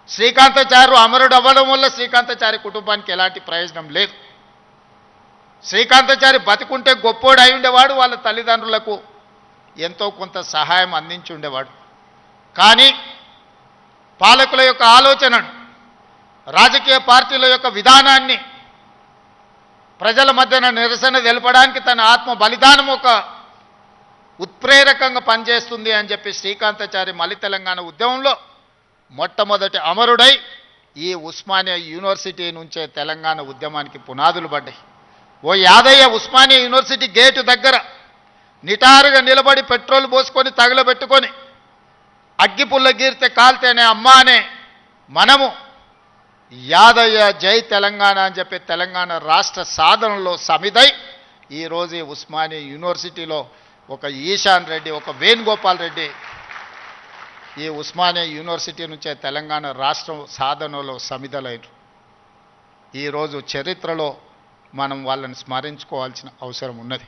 శ్రీకాంతాచార్య అమరుడు అవ్వడం వల్ల శ్రీకాంతాచార్య కుటుంబానికి ఎలాంటి ప్రయోజనం లేదు. శ్రీకాంతాచార్య బతికుంటే గొప్పోడు అయి ఉండేవాడు, వాళ్ళ తల్లిదండ్రులకు ఎంతో కొంత సహాయం అందించి ఉండేవాడు. కానీ పాలకుల యొక్క ఆలోచనను, రాజకీయ పార్టీల యొక్క విధానాన్ని ప్రజల మధ్యన నిరసన తెలపడానికి తన ఆత్మ బలిదానం ఒక ఉత్ప్రేరకంగా పనిచేస్తుంది అని చెప్పి శ్రీకాంతాచార్య మలి తెలంగాణ ఉద్యమంలో మొట్టమొదటి అమరుడై ఈ ఉస్మానియా యూనివర్సిటీ నుంచే తెలంగాణ ఉద్యమానికి పునాదులు పడ్డాయి. ఓ యాదయ్య ఉస్మానియా యూనివర్సిటీ గేటు దగ్గర నిటారుగా నిలబడి పెట్రోల్ పోసుకొని తగలబెట్టుకొని అగ్గిపుల్ల గీరితే కాల్తేనే అమ్మ అనే మనము యాదయ్య జై తెలంగాణ అని చెప్పి తెలంగాణ రాష్ట్ర సాధనలో సమిదై ఈరోజు ఈ ఉస్మానియా యూనివర్సిటీలో ఒక ఈశాన్ రెడ్డి, ఒక వేణుగోపాల్ రెడ్డి ఈ ఉస్మానియా యూనివర్సిటీ నుంచే తెలంగాణ రాష్ట్రం సాధనలో సమిధలైన ఈరోజు చరిత్రలో మనం వాళ్ళని స్మరించుకోవాల్సిన అవసరం ఉన్నది.